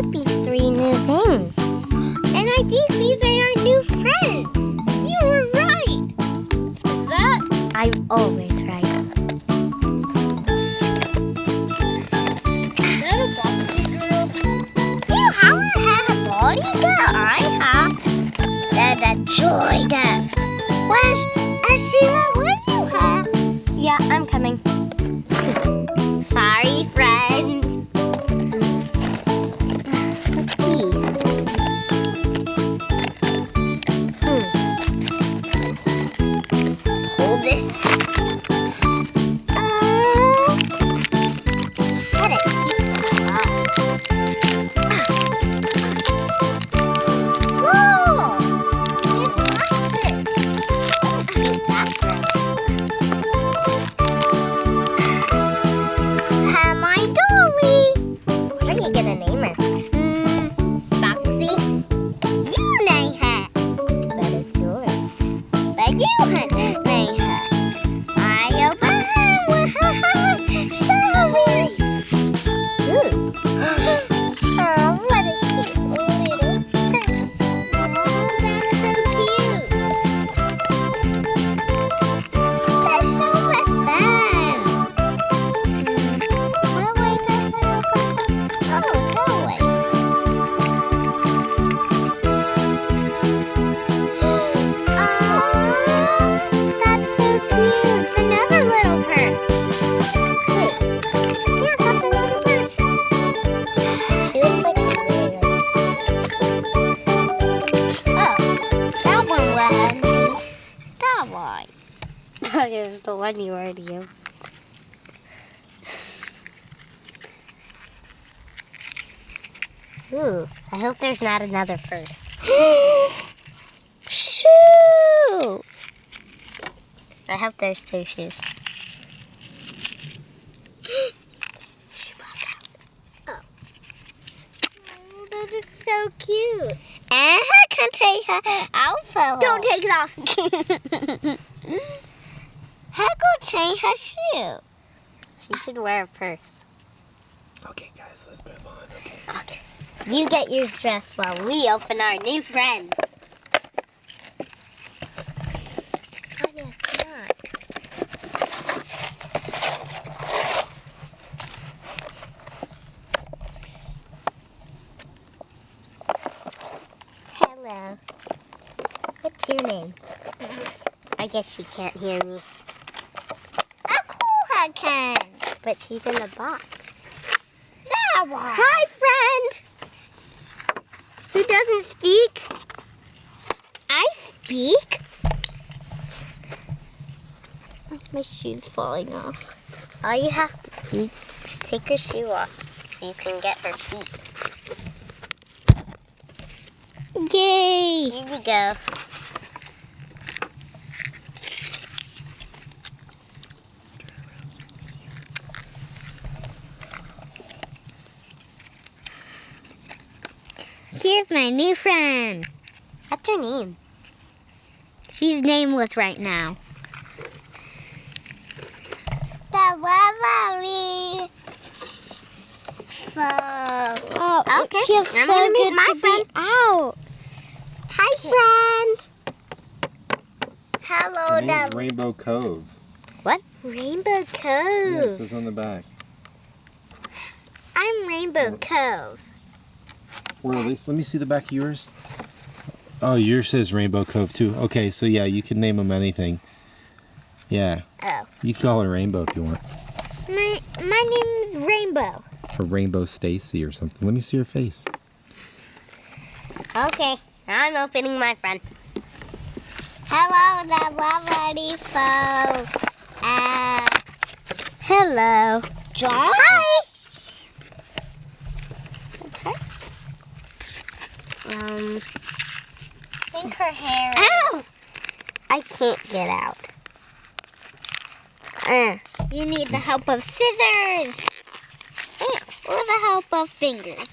at these 3 new things. And I think these are our new friends. You were right. Is that? I'm always right. Is that a Boxy Girl? You haven't had a Barbie Girl? I have. That's a Jordan. Where's Sheila? What do you have? Yeah, I'm coming. Sorry, friends. Let's see. Hold this. Let it keep Whoa! Here's boxes. That's right. My dolly. What are you gonna name her? Boxy? You name her. But it's yours. But you name her. I open her. Shall we? Oh, what a cute little purse. Oh, that's so cute. That's so much fun. Here's the one you already opened. Ooh, I hope there's not another purse. Shoe! I hope there's 2 shoes. She popped out. Oh, that is so cute. And I can take her outfit. Don't take it off. How go change her shoe? She should wear a purse. Okay, guys, let's move on. Okay. You get yours dressed while we open our new friends. Oh, yeah, come on. Hello. What's your name? I guess she can't hear me. Of course I can. But she's in a box. That one. Hi, friend. Who doesn't speak? I speak. My shoe's falling off. All you have to do is just take her shoe off so you can get her feet. Yay! Here you go. Here's my new friend. What's her name? She's nameless right now. The Wallaby. Oh, okay. Feels I'm so gonna meet my friend. Out. Hi, friend. Hello, name's Rainbow Cove. What? Rainbow Cove. Yeah, it says on the back. I'm Rainbow Cove. Or at least, let me see the back of yours. Oh, yours says Rainbow Cove too. Okay, so yeah, you can name them anything. Yeah. Oh. You can call her Rainbow if you want. My name is Rainbow. Or Rainbow Stacie or something. Let me see her face. Okay, I'm opening my friend. Hello, the lovely folks. Hello. John? Hi. Okay. I think her hair. Ow! I can't get out. You need the help of scissors. Or the help of fingers.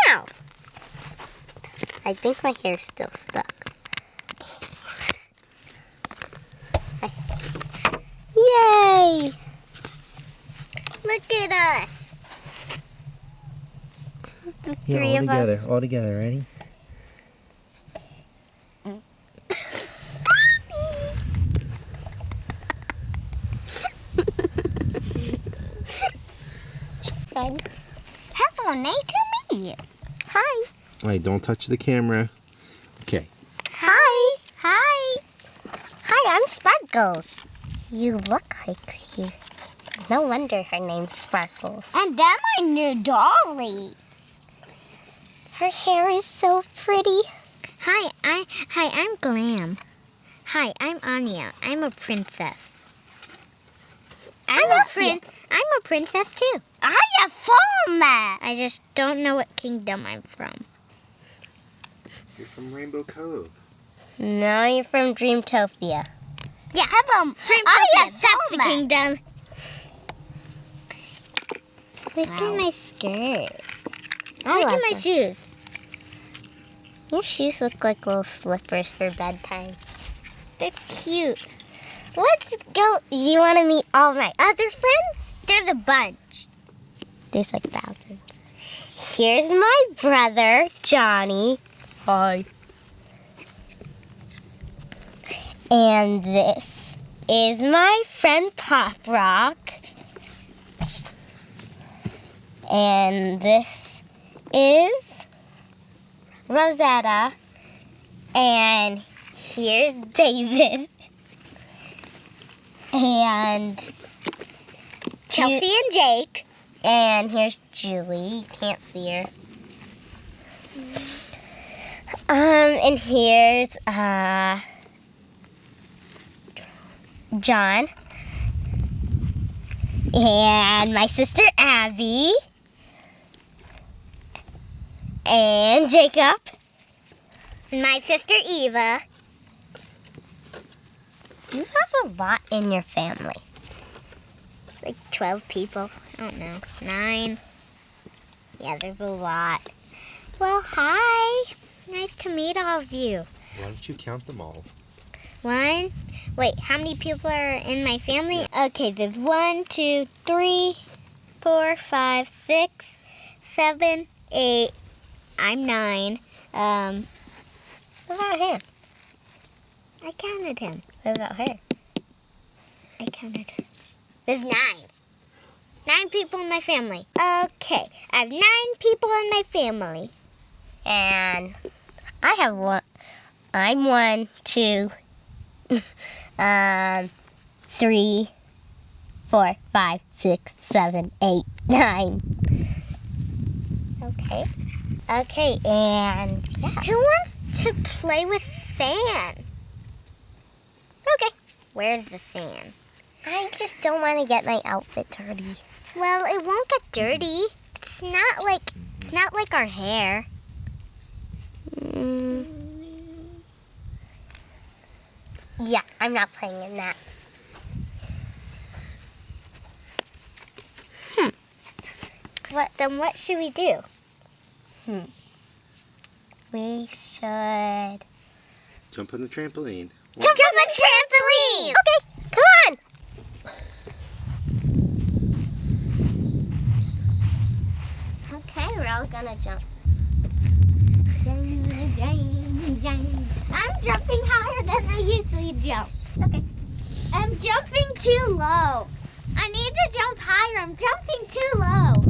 Ow! I think my hair's still stuck. Yay! Look at us. The Yeah, three all of together. us. All together. Ready? Hello, nice to meet you. Hi. Alright, don't touch the camera. Okay. Hi. Hi. Hi, I'm Sparkles. You look like you. No wonder her name's Sparkles. And then my new dolly. Her hair is so pretty. Hi, I'm Glam. Hi, I'm Anya. I'm a princess. I'm a princess too. I have found that. I just don't know what kingdom I'm from. You're from Rainbow Cove. No, you're from Dreamtopia. Yeah, hello, Dreamtopia. That's the kingdom. Look at my skirt. Look at my shoes. Your shoes look like little slippers for bedtime. They're cute. Let's go. You want to meet all my other friends? There's a bunch. There's like thousands. Here's my brother, Johnny. Hi. And this is my friend Pop Rock. And this is Rosetta. And here's David. And Chelsea and Jake. And here's Julie. You can't see her. And here's John. And my sister Abby. And Jacob. And my sister Eva. You have a lot in your family. Like 12 people. I don't know. 9. Yeah, there's a lot. Well, hi. Nice to meet all of you. Why don't you count them all? 1. Wait, how many people are in my family? Okay, there's 1, 2, 3, 4, 5, 6, 7, 8. I'm 9. What about him? I counted him. What about her? I counted her. There's 9. 9 people in my family. Okay, I have 9 people in my family. And I have 1. I'm 1, 2, 3, 4, 5, 6, 7, 8, 9. Okay, and yeah. Who wants to play with sand? Okay, where's the sand? I just don't want to get my outfit dirty. Well, it won't get dirty. It's not like our hair. Yeah, I'm not playing in that. What should we do? We should Jump on the trampoline. jump on the trampoline. Okay, come on. Okay, we're all gonna jump. I'm jumping higher than I usually jump. Okay. I'm jumping too low. I need to jump higher. I'm jumping too low.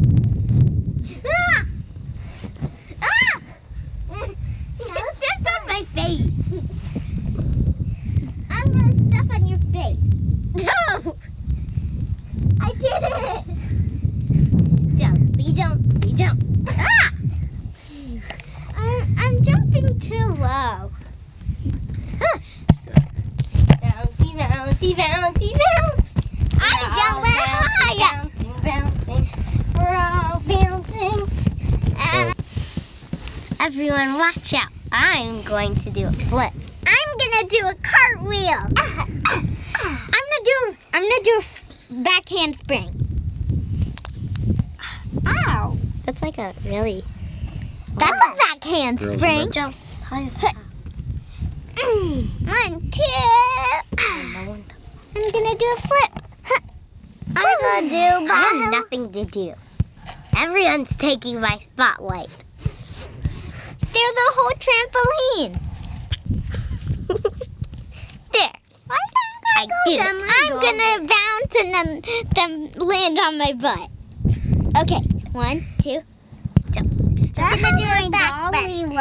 Ah! Ah! You stepped on my face. I'm gonna step on your face. No! I did it! Jump. Ah! I'm jumping too low. Huh. Bouncy. I'm jumping higher. Bouncing. We're all bouncing. Everyone watch out. I'm going to do a flip. I'm gonna do a cartwheel. I'm gonna do a back handspring. Ow! That's like a really. That's a back handspring. Jump. 1, 2. I'm gonna do a flip. I have nothing to do. Everyone's taking my spotlight. through the whole trampoline. There. I did it. I'm gonna bounce and then land on my butt. Okay, 1, 2, jump. I'm gonna do a back bend.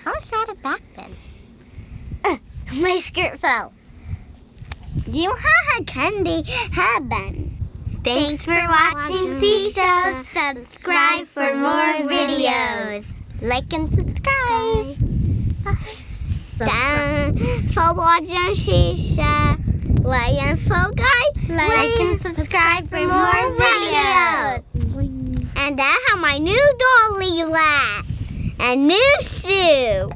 How is that a back bend? My skirt fell. You have a candy headband. Thanks for watching Seashells. Subscribe for more videos. Like and subscribe. Thanks for watching Seashells. Like and subscribe for more videos. And I have my new dolly lap and new shoe.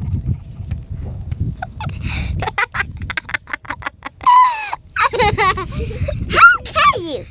How can you?